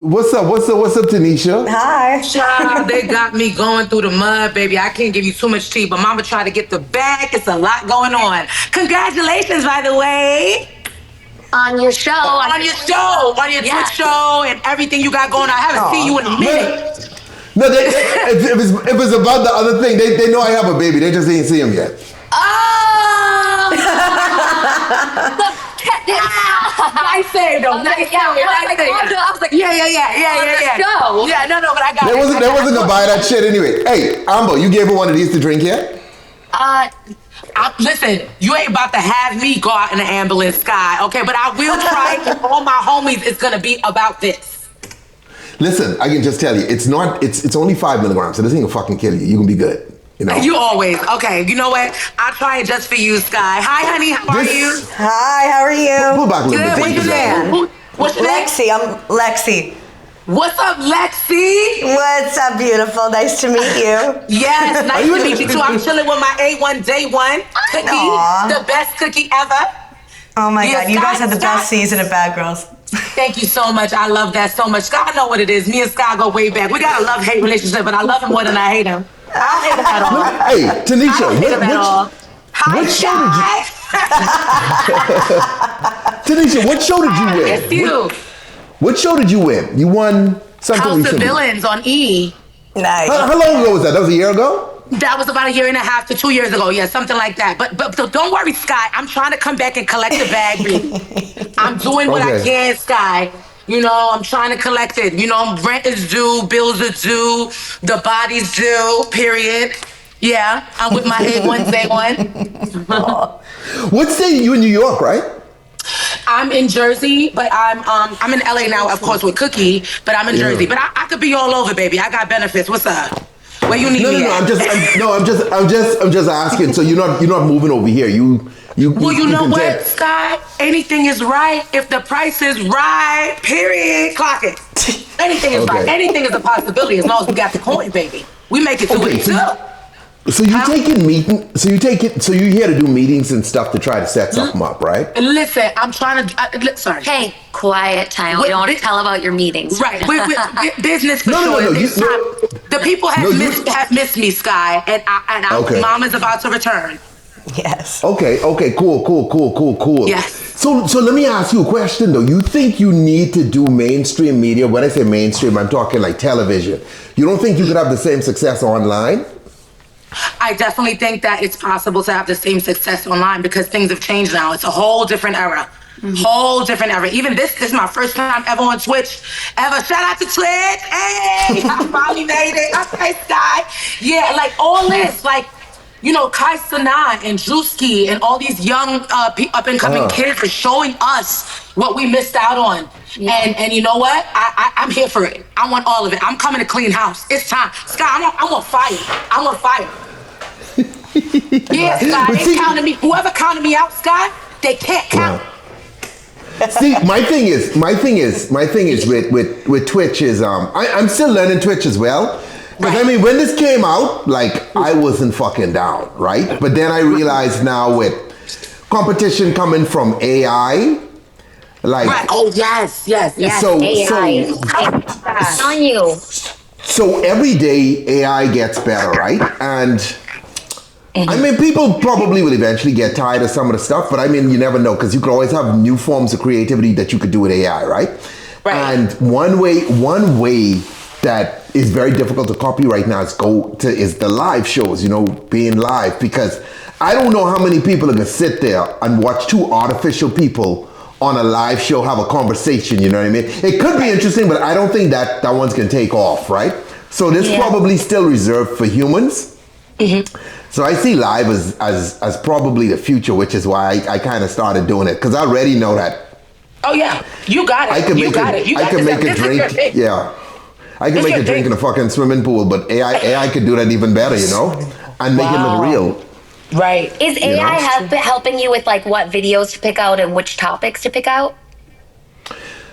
What's up? What's up, Tanisha? Hi. Child, they got me going through the mud, baby. I can't give you too much tea, but mama tried to get the bag. It's a lot going on. Congratulations, by the way. On your show. On your Twitch show, and everything you got going on. I haven't seen you in a minute. No, if it's about the other thing, they know I have a baby. They just ain't see him yet. Oh! I say though. I was like, yeah. Show. Yeah, no, but I got They it. wasn't gonna buy that shit anyway. Hey, Amber, you gave her one of these to drink yet? Listen, you ain't about to have me go out in the ambulance, Sky, okay? But I will try it. And all my homies, it's gonna be about this. Listen, I can just tell you, it's only 5 milligrams, so this ain't gonna fucking kill you. You can be good. You know? You always. Okay, you know what? I'll try it just for you, Sky. Hi, honey. How are you? Hi, how are you? Pull back a little Good. bit. Big fan. What's your name? Lexi, I'm Lexi. What's up, Lexi? What's up, beautiful? Nice to meet you. Yes, nice you to in- meet you too. I'm chilling with my A1 Day 1 cookie. Aw. The best cookie ever. Oh my Yeah, God, you guys had the Sky- best season of Bad Girls. Thank you so much. I love that so much. Sky, I know what it is. Me and Sky go way back. We got a love-hate relationship, but I love him more than I hate him. I don't hate him at all. Hey, I Tanisha, don't hate him at all. Hi, what show did Sky. Tanisha, what show did you win? It's you. What show did you win? You won something House of recently. Villains on E. Nice. How long ago was that? That was a year ago? That was about a year and a half to 2 years ago. Yeah, something like that. But don't worry, Sky. I'm trying to come back and collect the bag. B. I'm doing what I Okay. can, Sky. You know, I'm trying to collect it. You know, rent is due, bills are due, the body's due, period. Yeah, I'm with my A1 Day 1. What state are you in New York, right? I'm in Jersey, but I'm in LA now, of course, with Cookie, but I'm in Yeah. Jersey. But I could be all over, baby. I got benefits. What's up? Where you need No, me at? I'm just asking. So you're not moving over here. Well, you know what, content- Sky? Anything is right if the price is right. Period. Clock it. Anything is right. Okay. Anything is a possibility as long as we got the coin, baby. We make it to Okay, it too. so you taking meeting? So you're here to do meetings and stuff to try to set something up, right? Listen, I'm trying to. Sorry. Hey, quiet time. We Wait, don't want wait. to tell about your meetings. Right, business for No, no, sure. no, This you- time, the people have No, you- have missed me, Sky, and Okay. Mama's about to return. Yes. Okay, cool. Yes. So let me ask you a question though. You think you need to do mainstream media? When I say mainstream, I'm talking like television. You don't think you could have the same success online? I definitely think that it's possible to have the same success online because things have changed now. It's a whole different era. Whole different era. Even this is my first time ever on Twitch. Ever. Shout out to Twitch. Hey, I finally made it. Okay, Sky. Yeah, like all this, like, you know, Kai Sanat and Drewski and all these young up-and-coming kids are showing us what we missed out on. Yeah. And you know what? I'm here for it. I want all of it. I'm coming to clean house. It's time. Sky, I want fire. I want fire. Yeah, Sky, But they see- counted me. Whoever counted me out, Sky, they can't count. See, my thing is with Twitch is I'm still learning Twitch as well. Because I mean, when this came out, like I wasn't fucking down, right? But then I realized now with competition coming from AI, like Right. Oh, yes. so AI. I'm telling you. so every day AI gets better, right? And I mean, people probably will eventually get tired of some of the stuff, but I mean, you never know because you could always have new forms of creativity that you could do with AI, right? Right. And one way that is very difficult to copy right now is the live shows, you know, being live, because I don't know how many people are gonna sit there and watch two artificial people on a live show have a conversation, you know what I mean? It could be interesting, but I don't think that one's gonna take off, right? So this probably still reserved for humans. So I see live as probably the future, which is why I kind of started doing it, because I already know that Oh, yeah. You got it. I can make a drink. Yeah, I can This make your a drink thing. in a fucking swimming pool, but AI could do that even better, you know, and make it look Wow. real. Right. Is AI helping you with like what videos to pick out and which topics to pick out?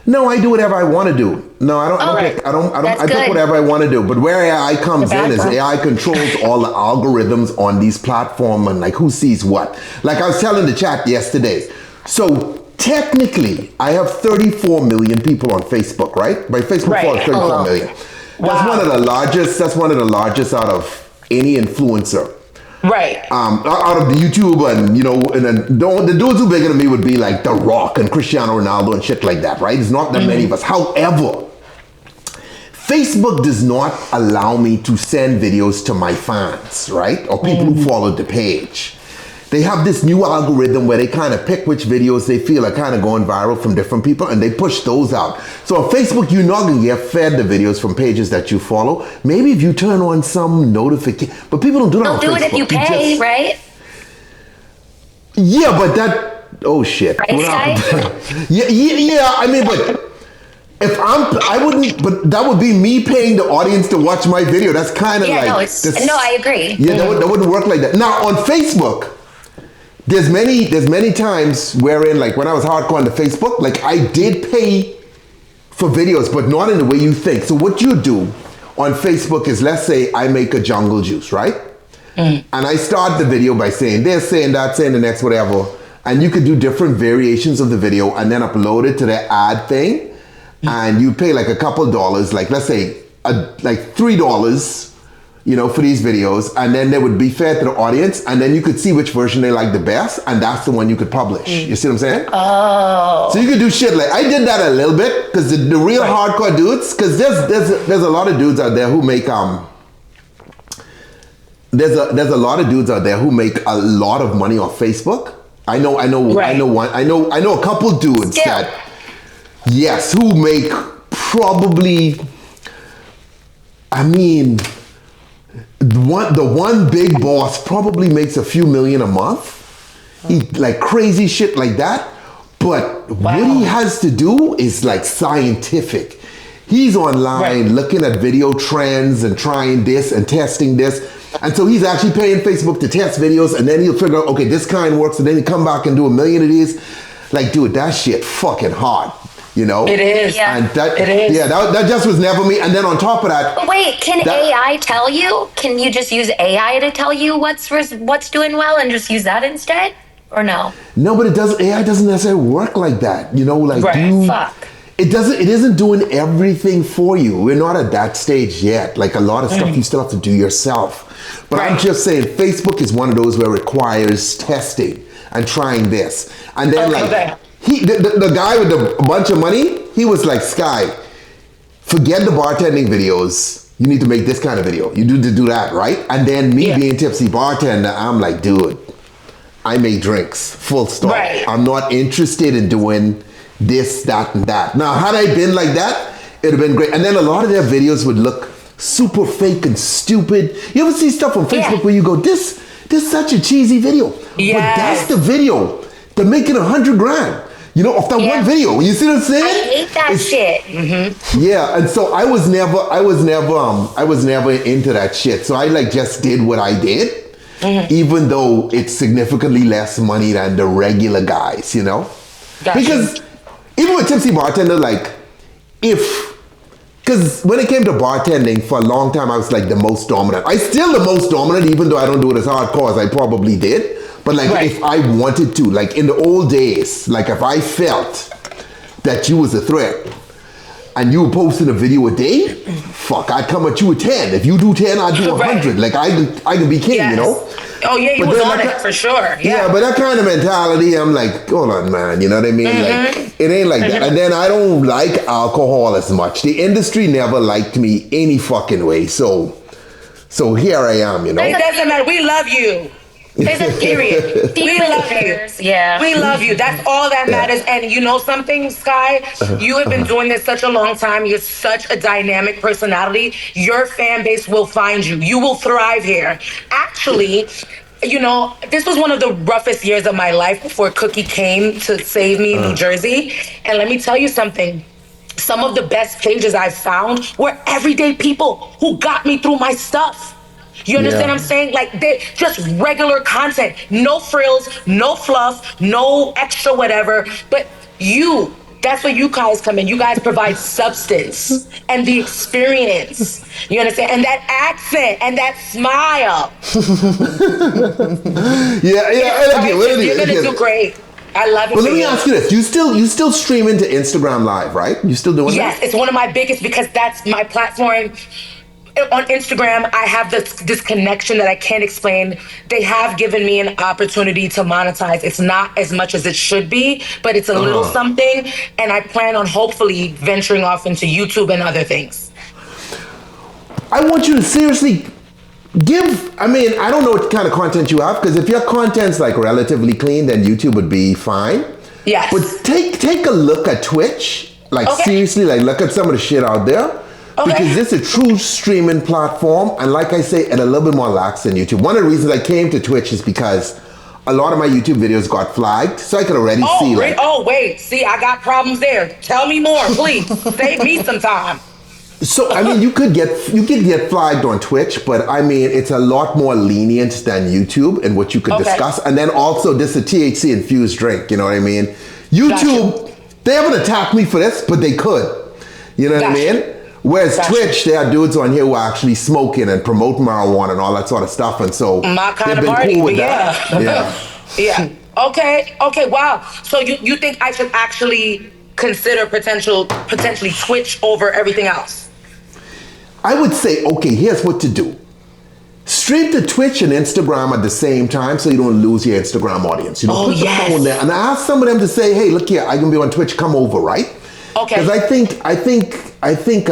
No, I do whatever I want to do. No, I don't. Alright. That's I pick good. whatever I want to do. But where AI comes in is background. AI controls all the algorithms on these platforms and like who sees what. Like I was telling the chat yesterday. So technically, I have 34 million people on Facebook, right? My Facebook Right. follows 34 million. That's Wow. one of the largest. That's one of the largest out of any influencer. Right. Out of the YouTube and and then the dudes who bigger than me would be like The Rock and Cristiano Ronaldo and shit like that, right? There's not that many of us. However, Facebook does not allow me to send videos to my fans, right? Or people who followed the page. They have this new algorithm where they kind of pick which videos they feel are kind of going viral from different people and they push those out. So on Facebook, you're not going to get fed the videos from pages that you follow. Maybe if you turn on some notification, but people don't do that on They'll do Facebook. it if you pay, right? Yeah, but that, oh shit. Right, Sky? Yeah, I mean, but if I wouldn't, but that would be me paying the audience to watch my video. That's kind of Yeah, like. no, I agree. Yeah, that wouldn't work like that. Now on Facebook, there's many times wherein, like when I was hardcore on the Facebook, like I did pay for videos, but not in the way you think. So what you do on Facebook is, let's say I make a jungle juice, right? And I start the video by saying this, saying that, saying the next, whatever. And you could do different variations of the video and then upload it to the ad thing. And you pay like a couple dollars, like let's say like $3, for these videos, and then they would be fed to the audience, and then you could see which version they like the best, and that's the one you could publish. You see what I'm saying? Oh. So you could do shit like, I did that a little bit, because the real hardcore dudes, because there's a lot of dudes out there who make there's a lot of dudes out there who make a lot of money off Facebook. I know a couple dudes that, yes, who make probably, I mean, the one big boss probably makes a few million a month. He like crazy shit like that. But what he has to do is like scientific. He's online looking at video trends and trying this and testing this. And so he's actually paying Facebook to test videos, and then he'll figure out, okay, this kind works, and then he'll come back and do a million of these. Like, dude, that shit fucking hard. It is. Yeah. And that, It is. Yeah, that just was never me. And then on top of that, But wait, can AI tell you? Can you just use AI to tell you what's doing well and just use that instead? Or no? no, but AI doesn't necessarily work like that. Like Fuck. it isn't doing everything for you. We're not at that stage yet. Like a lot of stuff you still have to do yourself. But I'm just saying, Facebook is one of those where it requires testing and trying this. And then the guy with a bunch of money, he was like, Sky, forget the bartending videos. You need to make this kind of video. You need to do that, right? And then me being tipsy bartender, I'm like, dude, I make drinks, full stop. Right. I'm not interested in doing this, that, and that. Now, had I been like that, it would have been great. And then a lot of their videos would look super fake and stupid. You ever see stuff on Facebook where you go, this is such a cheesy video. Yes. But that's the video. They're making $100,000. Off that one video. You see what I'm saying? I hate that shit. Yeah, and so I was never into that shit. So I like just did what I did, even though it's significantly less money than the regular guys, Gotcha. Because even with Tipsy Bartender, like because when it came to bartending, for a long time I was like the most dominant. I still the most dominant, even though I don't do it as hardcore as I probably did. But like if I wanted to, like in the old days, like if I felt that you was a threat and you were posting a video a day, fuck, I'd come at you with 10. If you do 10, I'd do 100. Like I can be king, Oh yeah, you But was then on that it for sure. Yeah, but that kind of mentality, I'm like, hold on, man. You know what I mean? Like, it ain't like that. And then I don't like alcohol as much. The industry never liked me any fucking way. So here I am, It doesn't matter. We love you. There's a Period. We love you. Yeah. We love you. That's all that matters. And you know something, Sky? You have been doing this such a long time. You're such a dynamic personality. Your fan base will find you. You will thrive here. Actually, this was one of the roughest years of my life before Cookie came to save me in New Jersey. And let me tell you something. Some of the best pages I've found were everyday people who got me through my stuff. You understand what I'm saying? Like, they're just regular content. No frills, no fluff, no extra whatever. But that's where you guys come in. You guys provide substance and the experience. You understand? And that accent and that smile. Yeah. You're going to do great. I love it. But let me ask you this: you still stream into Instagram Live, right? You still doing that? Yes, it's one of my biggest because that's my platform. On Instagram, I have this connection that I can't explain. They have given me an opportunity to monetize. It's not as much as it should be, but it's a little something. And I plan on hopefully venturing off into YouTube and other things. I want you to seriously I mean, I don't know what kind of content you have, because if your content's like relatively clean, then YouTube would be fine. Yes. But take a look at Twitch. Like, Okay. seriously, like, look at some of the shit out there. Okay. Because this is a true streaming platform, and like I say, and a little bit more lax than YouTube. One of the reasons I came to Twitch is because a lot of my YouTube videos got flagged, so I could already see like. Oh wait, see, I got problems there. Tell me more, please. Save me some time. So I mean, you could get flagged on Twitch, but I mean, it's a lot more lenient than YouTube in what you could discuss. And then also, this is a THC infused drink. You know what I mean? YouTube, they haven't attacked me for this, but they could. You know what I mean? Whereas Twitch, there are dudes on here who are actually smoking and promote marijuana and all that sort of stuff, and so my kind they've of been party, cool with yeah. that. Yeah. Yeah. Okay. Wow. So you think I should actually consider potentially Twitch over everything else? I would say, okay, here's what to do. Stream to Twitch and Instagram at the same time so you don't lose your Instagram audience. You know, put the phone there and ask some of them to say, hey, look here, I can be on Twitch, come over, right? Okay. Because I think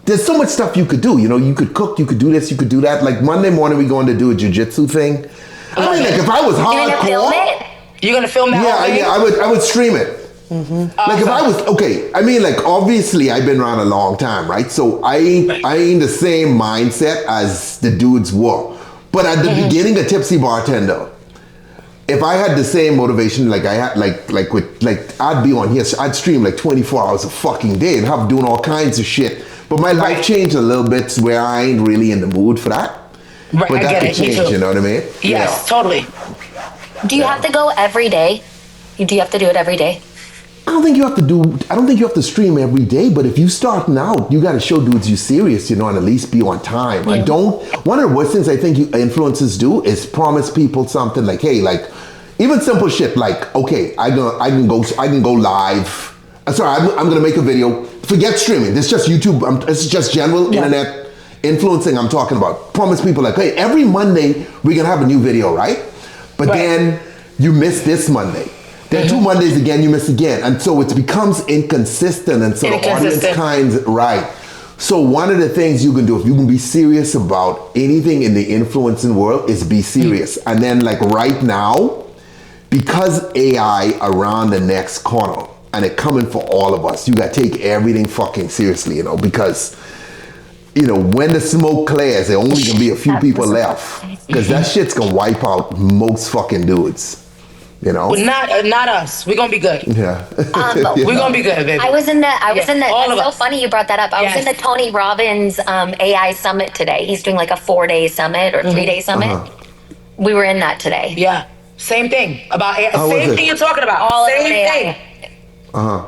there's so much stuff you could do. You know, you could cook, you could do this, you could do that. Like Monday morning, we're going to do a jiu-jitsu thing. I mean, like if I was hardcore. You're gonna film it? You're gonna film that? Yeah, I would stream it. Mm-hmm. Like if I was okay, I mean, like obviously I've been around a long time, right? So I ain't the same mindset as the dudes were. But at the beginning of Tipsy Bartender, if I had the same motivation, like I had, I'd be on here, so I'd stream like 24 hours a fucking day and have doing all kinds of shit. But my life changed a little bit where I ain't really in the mood for that. Right, But that could change, you know what I mean? Yes, totally. Do you have to go every day? Do you have to do it every day? I don't think you have to stream every day, but if you starting out, you got to show dudes you serious, you know, and at least be on time. Yeah. One of the worst things I think influencers do is promise people something like, hey, like even simple shit like, okay, I can go live. I'm gonna make a video. Forget streaming. This is just YouTube. This is just general internet influencing I'm talking about. Promise people like, hey, every Monday we're gonna have a new video, right? But then you miss this Monday. Then 2 Mondays again, you miss again. And so it becomes inconsistent. And so the audience right. So one of the things you can do, if you can be serious about anything in the influencing world, is be serious. And then like right now, because AI around the next corner, and it coming for all of us, you got to take everything fucking seriously, you know, because, you know, when the smoke clears, there only gonna be a few people left. Because that shit's gonna wipe out most fucking dudes. You know, not us. We're gonna be good. Yeah, we're gonna be good, baby. I was in the. all of It's so us. funny you brought that up. I was in the Tony Robbins AI summit today. He's doing like a 4-day summit or 3-day summit. We were in that today. Yeah, same thing about AI. How was Same it? thing you're talking about. All Same of AI. thing.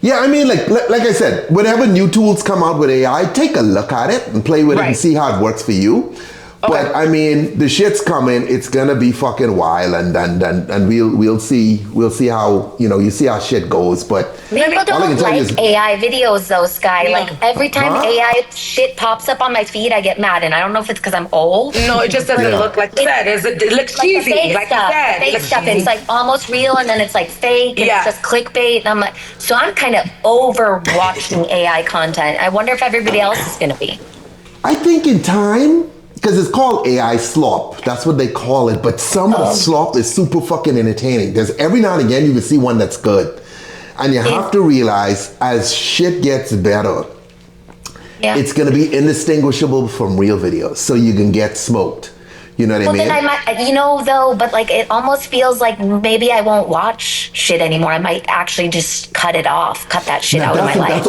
Yeah, I mean, like I said, whenever new tools come out with AI, take a look at it and play with it and see how it works for you. But I mean, the shit's coming. It's gonna be fucking wild, and we'll see how, you know, you see how shit goes. But People all I can don't tell you like is- AI videos though, Sky. Yeah. Like every time AI shit pops up on my feed, I get mad, and I don't know if it's because I'm old. No, it just doesn't look like you said. It looks Like the cheesy, fake like you stuff, said. fake Looks stuff. cheesy. It's like almost real, and then it's like fake. And Yeah. It's just clickbait, and I'm like, so I'm kind of over watching AI content. I wonder if everybody else is gonna be. I think in time, because it's called AI slop. That's what they call it. But some of the slop is super fucking entertaining. There's every now and again you can see one that's good. And you have to realize as shit gets better, it's going to be indistinguishable from real videos. So you can get smoked. You know what I mean? Then I might, you know, though, but like it almost feels like maybe I won't watch shit anymore. I might actually just cut it off, cut that shit out of my life.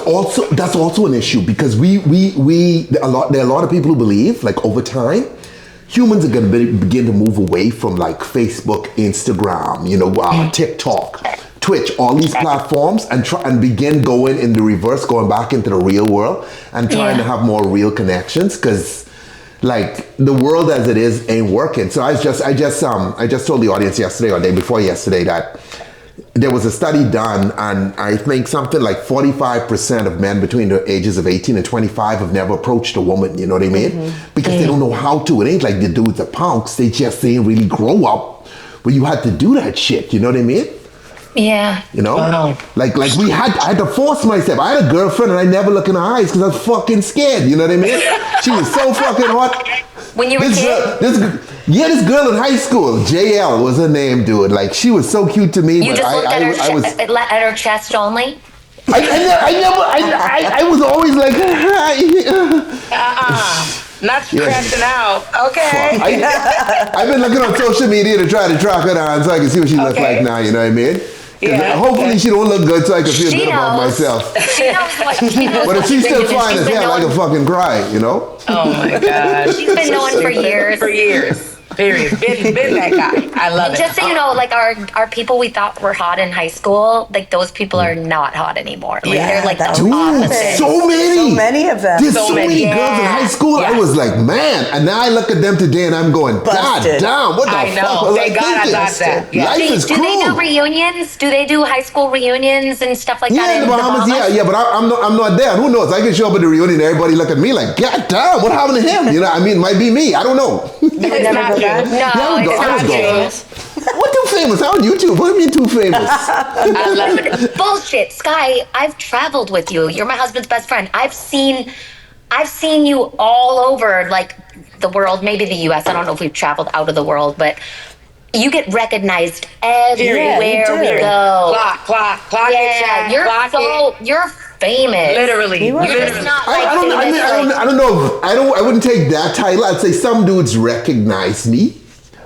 That's also an issue because there are a lot of people who believe like over time humans are going to begin to move away from like Facebook, Instagram, you know, TikTok, Twitch, all these platforms, and begin going in the reverse, going back into the real world and trying to have more real connections because like the world as it is ain't working. So I just told the audience yesterday or day before yesterday that there was a study done, and I think something like 45% of men between the ages of 18 and 25 have never approached a woman, you know what I mean? Because they don't know how to. It ain't like the dudes are punks. They just didn't really grow up where you had to do that shit, you know what I mean? Yeah. You know? Wow. Like I had to force myself. I had a girlfriend and I never look in her eyes because I was fucking scared, you know what I mean? She was so fucking hot. When you were a kid? This girl in high school, JL was her name, dude. Like, she was so cute to me. You but just looked at her chest only? I was always like, Not crashing out. Okay. I've been looking on social media to try to track her down so I can see what she looks like now, you know what I mean? Yeah. Hopefully she don't look good so I can feel good about myself. She knows what she knows. But if she's still fine as hell, I can fucking cry, you know? Oh my God. She's been knowing for years. For years. Period. Been that guy. I love it. Just so you know, like our people we thought were hot in high school, like those people are not hot anymore. Like they're like the Dude, opposite. so many. So many of them. There's so many girls in high school. I was like, man. And now I look at them today and I'm going, God Busted. damn, what the I know. fuck was Thank God I thinking? got that. Yeah. Life is Do cruel. they do reunions? Do they do high school reunions and stuff like that Yeah, in the Bahamas, yeah, but I'm not there. Who knows? I can show up at the reunion and everybody look at me like, God damn, what happened to him? You know, I mean, it might be me. I don't know. It's not you. No, I it's would not go. true. What too famous? How on YouTube? What do you mean too famous? I love it. Bullshit, Sky. I've traveled with you. You're my husband's best friend. I've seen you all over like the world, maybe the U.S. I don't know if we've traveled out of the world, but you get recognized everywhere we go. Clock it, Yeah, Chad. you're famous. Literally. You're just not like I famous. don't know. I wouldn't take that title. I'd say some dudes recognize me.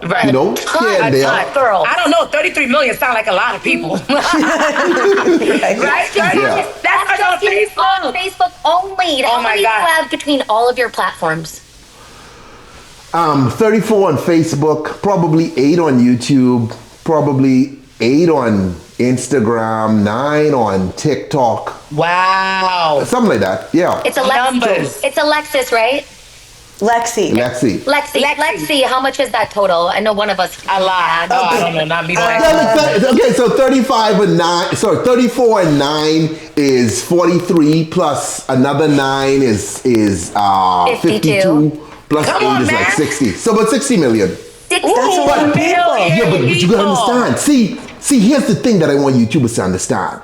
Right. You know? Yeah, they are. Girl. I don't know. 33 million sound like a lot of people. Right? Yeah. That's on Facebook. Facebook only. How my many God. you have between all of your platforms? 34 on Facebook, probably 8 on YouTube, probably 8 on Instagram, 9 on TikTok, Wow. something like that. Yeah. It's Alexis. Numbers. It's Alexis, right? Lexi. Lexi, how much is that total? I know one of us. A lot. Oh, I don't know. Not me. Okay, so 34 and 9 is 43 plus another 9 is 52 plus Come 8 on, is like man. 60. So about 60 million. That's a lot of people. Yeah, but you gotta understand. See, here's the thing that I want YouTubers to understand.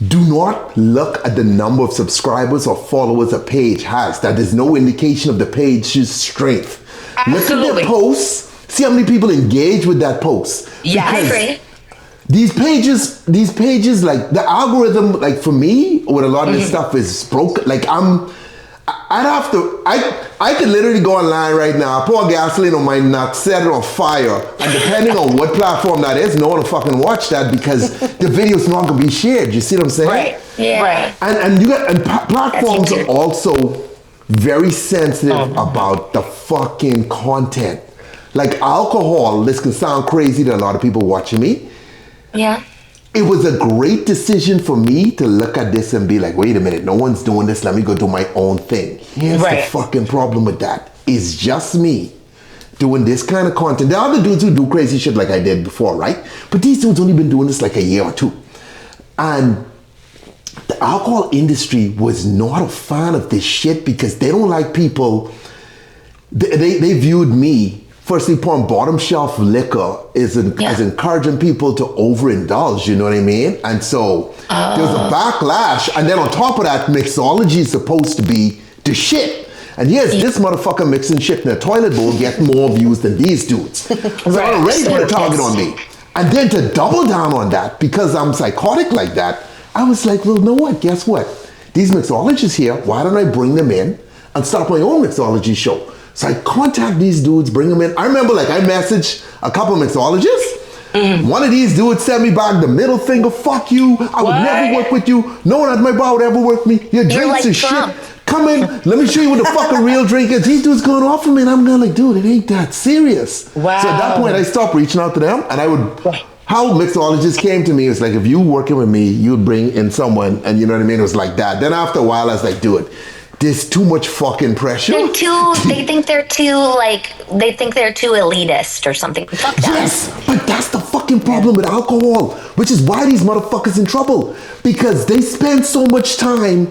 Do not look at the number of subscribers or followers a page has. That is no indication of the page's strength. Look at Absolutely. their posts. See how many people engage with that post. Yeah, I Because agree. These pages, like the algorithm, like for me, with a lot of this stuff is broken. Like I could literally go online right now, pour gasoline on my nut, set it on fire, and depending on what platform that is, no one will fucking watch that because the video's not gonna be shared. You see what I'm saying? Right. Yeah. Right. And platforms That's are YouTube. also very sensitive about the fucking content. Like alcohol, this can sound crazy to a lot of people watching me. Yeah. It was a great decision for me to look at this and be like, wait a minute, no one's doing this. Let me go do my own thing. Here's Right. the fucking problem with that. It's just me doing this kind of content. There are other dudes who do crazy shit like I did before, right? But these dudes only been doing this like a year or two. And the alcohol industry was not a fan of this shit because they don't like people. They viewed me, firstly, pouring bottom shelf liquor as encouraging people to overindulge, you know what I mean? And so there was a backlash. And then on top of that, mixology is supposed to be the shit. And yes, this motherfucker mixing shit in a toilet bowl get more views than these dudes. So I already put a target on me. And then to double down on that, because I'm psychotic like that, I was like, well, you know what? Guess what? These mixologists here, why don't I bring them in and start my own mixology show? So I contact these dudes, bring them in. I remember like I messaged a couple mixologists. One of these dudes sent me back the middle finger, fuck you. I would never work with you. No one at my bar would ever work with me. Your drinks like is Trump. shit. Come in, let me show you what the fucking real drink is. These dudes going off of me and I'm going like, dude, it ain't that serious. Wow. So at that point I stopped reaching out to them and I would... How mixologists came to me was like, if you working with me, you would bring in someone and you know what I mean? It was like that. Then after a while I was like, dude, there's too much fucking pressure. They think they're too elitist or something. Fuck that. Yes, but that's the fucking problem with alcohol, which is why these motherfuckers in trouble. Because they spend so much time,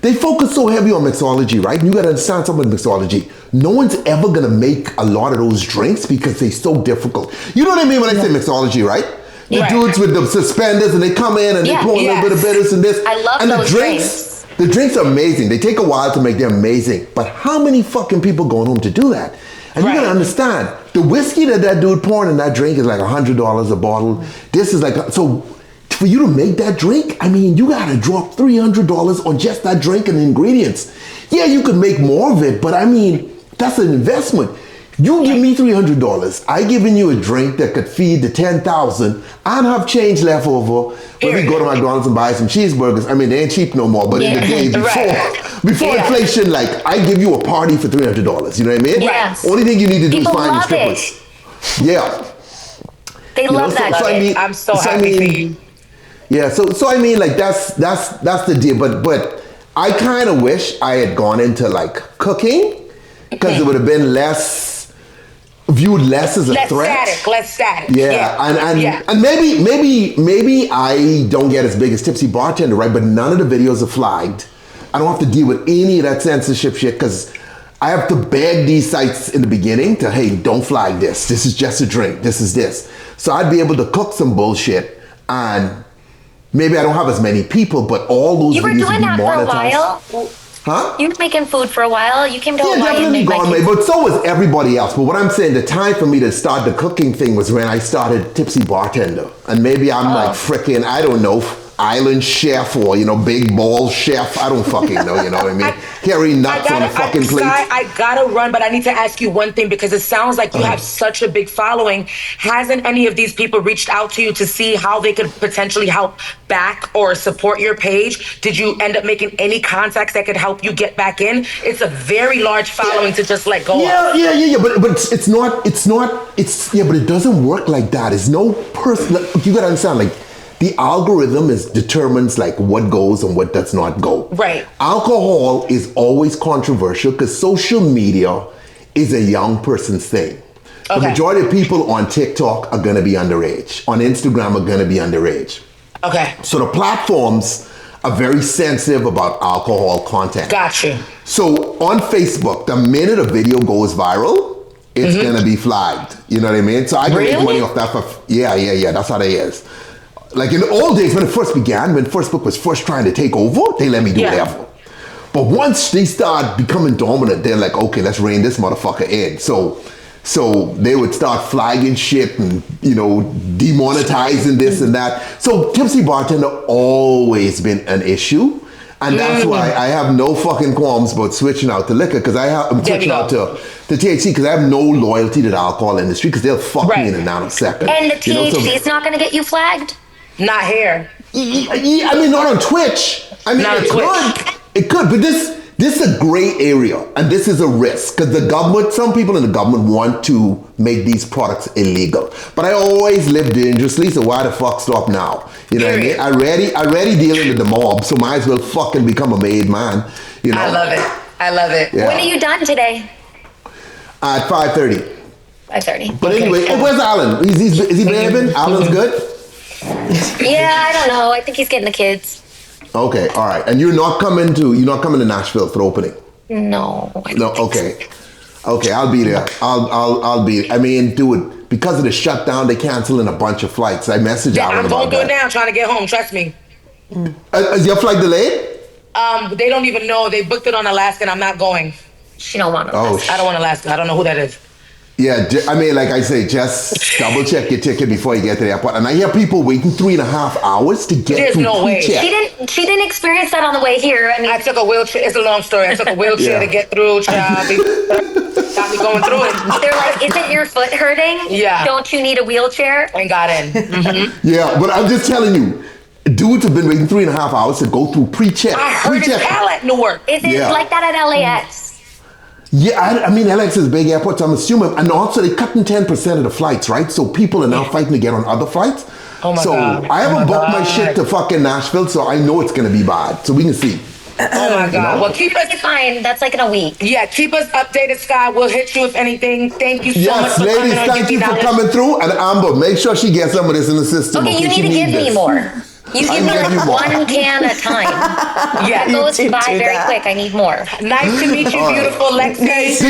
they focus so heavy on mixology, right? And you gotta understand something with mixology. No one's ever gonna make a lot of those drinks because they're so difficult. You know what I mean when I say mixology, right? The dudes with the suspenders and they come in and they pour a little bit of this and this. I love and those the drinks. The drinks are amazing. They take a while to make them amazing. But how many fucking people going home to do that? And you gotta understand, the whiskey that dude pouring in that drink is like $100 a bottle. This is like, so for you to make that drink, I mean, you gotta drop $300 on just that drink and ingredients. Yeah, you could make more of it, but I mean, that's an investment. You give me $300, I giving you a drink that could feed the 10,000. I'd have change left over when we go to McDonald's and buy some cheeseburgers. I mean, they ain't cheap no more, but in the day before inflation, like, I give you a party for $300. You know what I mean? Yes. Only thing you need to do People is find the love strippers. Yeah. They love that. So I mean, I'm so happy for you. Yeah, so I mean, like that's the deal. But I kind of wish I had gone into like cooking because it would have been viewed less as a threat. Less static. Yeah, and maybe I don't get as big as Tipsy Bartender, right? But none of the videos are flagged. I don't have to deal with any of that censorship shit because I have to beg these sites in the beginning to, hey, don't flag this. This is just a drink. This is this. So I'd be able to cook some bullshit and maybe I don't have as many people, but all those You were videos doing would be that for a monetized. while? Huh? You were making food for a while. You came to Hawaii Definitely and made gone, my but so was everybody else. But what I'm saying, the time for me to start the cooking thing was when I started Tipsy Bartender. And maybe I'm like freaking, I don't know, island chef or, big ball chef. I don't fucking know, you know what I mean? Carrying nuts on a fucking plate. I gotta run, but I need to ask you one thing because it sounds like you have such a big following. Hasn't any of these people reached out to you to see how they could potentially help back or support your page? Did you end up making any contacts that could help you get back in? It's a very large following to just let go of. Yeah. But it doesn't work like that. It's no person. You gotta understand, like, the algorithm determines like what goes and what does not go. Right. Alcohol is always controversial because social media is a young person's thing. The majority of people on TikTok are gonna be underage. On Instagram are gonna be underage. Okay. So the platforms are very sensitive about alcohol content. Gotcha. So on Facebook, the minute a video goes viral, it's gonna be flagged. You know what I mean? So I can make money off that for, yeah, that's how they is. Like in the old days when it first began, when Facebook was first trying to take over, they let me do whatever. But once they start becoming dominant, they're like, okay, let's rein this motherfucker in. So they would start flagging shit and, demonetizing this and that. So Tipsy Bartender always been an issue. And that's why I have no fucking qualms about switching out to liquor because I'm switching out to THC because I have no loyalty to the alcohol industry because they'll fuck me in a nanosecond. And the THC is not going to get you flagged? Not here. Yeah, I mean, not on Twitch. I mean, it could, but this is a gray area, and this is a risk because the government, some people in the government want to make these products illegal. But I always live dangerously, so why the fuck stop now? You know what I mean? I already dealing with the mob, so might as well fucking become a made man. I love it. Yeah. When are you done today? At 5:30. 5:30. But anyway, where's Alan? Is he behaving? Alan's good? Yeah, I don't know. I think he's getting the kids. Okay, all right. And you're not coming to Nashville for the opening? No. Okay, I'll be there. I'll be. I mean, dude, because of the shutdown, they canceling a bunch of flights. I messaged Alan about that. I'm going through it now, trying to get home. Trust me. Is your flight delayed? They don't even know. They booked it on Alaska, and I'm not going. She don't want to. I don't want Alaska. I don't know who that is. Yeah, I mean, like I say, just double check your ticket before you get to the airport. And I hear people waiting 3.5 hours to get There's through no way. She didn't experience that on the way here. I mean, I took a wheelchair. It's a long story. I took a wheelchair to get through. Got me going through it. They're like, isn't your foot hurting? Yeah. Don't you need a wheelchair? And got in. Yeah, but I'm just telling you, dudes have been waiting 3.5 hours to go through pre-check. I heard it's hell at Newark. Is it like that at LAX? Yeah, I mean, LAX is a big airport, so I'm assuming. And also, they're cutting 10% of the flights, right? So people are now fighting to get on other flights. Oh my God. I haven't booked my shit to fucking Nashville, so I know it's going to be bad. So we can see. Oh my God. Well, keep us. It's fine. That's like in a week. Yeah, keep us updated, Sky. We'll hit you if anything. Thank you so much Yes, for ladies, coming on. thank Give you me for knowledge. coming through. And Amber, make sure she gets some of this in the system. Okay, you She need to give needs me this. more. You give me give you like more. 1 can at a time. Yeah. It goes You by do very that. quick. I need more. Nice to meet you, All right. beautiful Lexi. Nice.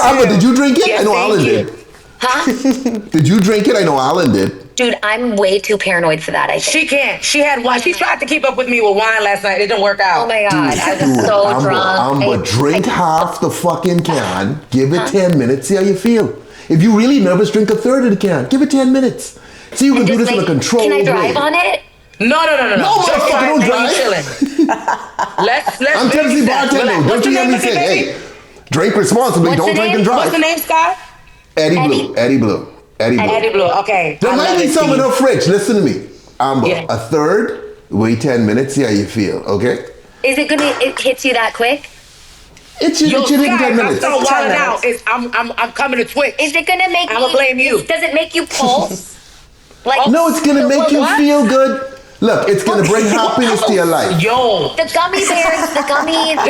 Amber, did you drink it? Yes, I know thank Alan you. did. Huh? Did you drink it? I know Alan did. Dude, I'm way too paranoid for that, I think. She can't. She had wine. She tried to keep up with me with wine last night. It didn't work out. Oh my God. I was so Amber, drunk. Amber, drink half the fucking can. Give it 10 minutes. See how you feel. If you're really nervous, drink a third of the can. Give it 10 minutes. See, you can do Just this in a controlled Can I way. drive on it? No. No, Just motherfucker, don't and drive. you chilling. Let's I'm Tennessee baby steps. bartender. Relax. Don't What's you the hear name me of the say, baby? hey, drink responsibly, What's don't the drink name? and drive. What's the name, Sky? Eddie Eddie? Blue. Eddie Blue. Eddie Blue. Eddie Blue. Okay. There I might love be it, some in Steve. her fridge. Listen to me. Amber, Yeah. a third, wait 10 minutes, see how you feel, okay? Is it gonna, it hits you that quick? It should Yo, hit in Sky, 10 I'm minutes. so 10 wild minutes. out. I'm coming to Twitch. Is it gonna make I'ma me, blame you. Does it make you pulse? Like, No, it's gonna make you what? feel good. Look, it's gonna bring happiness to your life. Yo. the gummy bears, the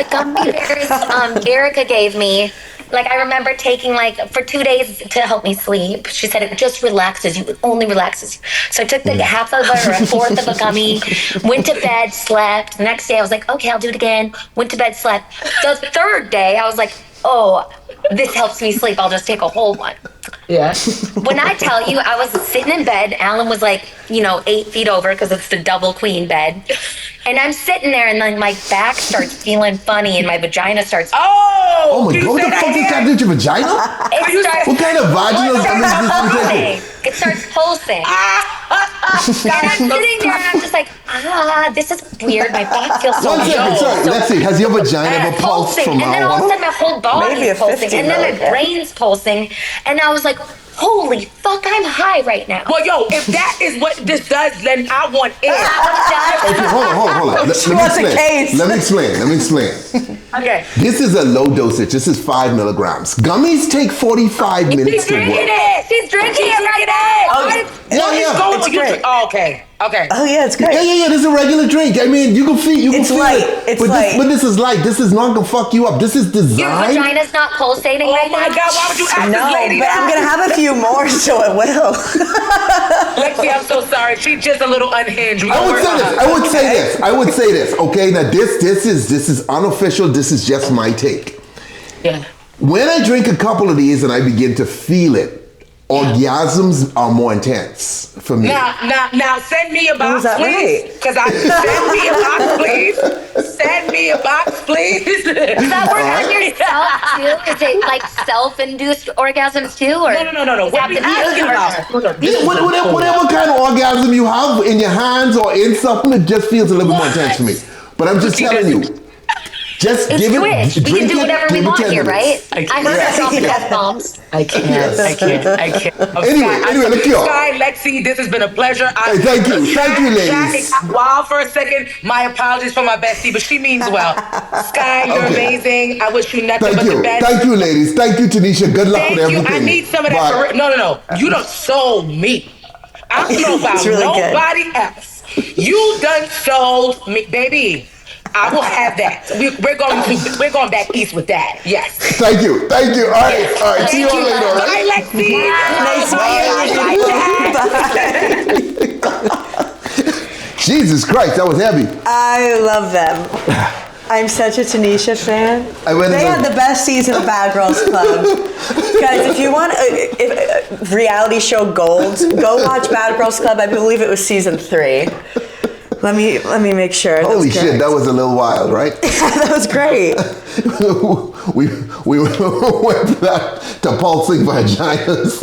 gummy bears, Erica gave me. Like, I remember taking like for 2 days to help me sleep. She said it just relaxes you. It only relaxes you. So I took the half of it or a fourth of a gummy, went to bed, slept. The next day I was like, okay, I'll do it again. Went to bed, slept. The third day I was like, oh, this helps me sleep. I'll just take a whole one. Yeah. When I tell you, I was sitting in bed. Alan was like, 8 feet over because it's the double queen bed. And I'm sitting there and then my back starts feeling funny and my vagina starts. Oh my Can you god, what say the that fuck is again? happening to your vagina? It starts, What kind of vaginal it damage starts is this pulsing. taking? It starts pulsing. And I'm sitting there and I'm just like, this is weird. My back feels so One second, sorry, let's see. Has your vagina ever pulsed pulsing. from And then all of a marijuana? sudden my whole body Maybe a is pulsing. 50 And then my milligram. brain's pulsing. And I was like, holy fuck, I'm high right now. Well, yo, if that is what this does, then I want it. Okay, hold on. Let She me wants a explain. case. Let me explain. Okay. This is a low dosage. This is 5 milligrams. Gummies take 45 minutes She's to drinking work. it. She's drinking She's it right drinking now. it. Yeah, No, he's yeah. going It's with you. great. Oh, okay. Okay. Oh yeah, it's great. Yeah. This is a regular drink. I mean, you can feel. You can It's feel light. it. It's but light. But this is light. This is not gonna fuck you up. This is Your designed. vagina's not pulsating Oh right my now? God, why would you ask No, this lady but I'm that? gonna have a few more, so it will. Lexi, I'm so sorry. She's just a little unhinged. We I don't would work say on this. her. I would say this. Okay, now this is unofficial. This is just my take. Yeah. When I drink a couple of these and I begin to feel it, orgasms are more intense for me. Now, send me a box, is that please. right? Because send me a box, please. Send me a box, please. Does that work on yourself too? Is it like self-induced orgasms too? Or No. does it What have we to be asking a about? partner? Whatever kind of orgasm you have in your hands or in something, it just feels a little bit more intense for me. But I'm just telling you, just It's give it, Twitch. We drink can do it, whatever we give it want 10 here, minutes. right? I heard Yes. that off the F-bombs. I can't. Anyway, look here. Sky, Lexi, this has been a pleasure. Hey, thank you, ladies. It got wild for a second. My apologies for my bestie, but she means well. Sky, you're Okay. amazing. I wish you nothing Thank but you. the best. Thank you, ladies. Thank you, Tanisha. Good luck Thank with you. everything. I need some of that. Bye. No. You done sold me. I don't know about It's really good. nobody else. You done sold me, baby. I will have that. We're going back east with that. Yes. Thank you. All right. See you all later. All Bye, right? Lexi. Nice meeting you. Jesus Christ, that was heavy. I love them. I'm such a Tanisha fan. They had the best season of Bad Girls Club. Guys, if you want a reality show gold, go watch Bad Girls Club. I believe it was season 3. Let me make sure. Holy shit, that was a little wild, right? That was great. we went back to pulsing vaginas.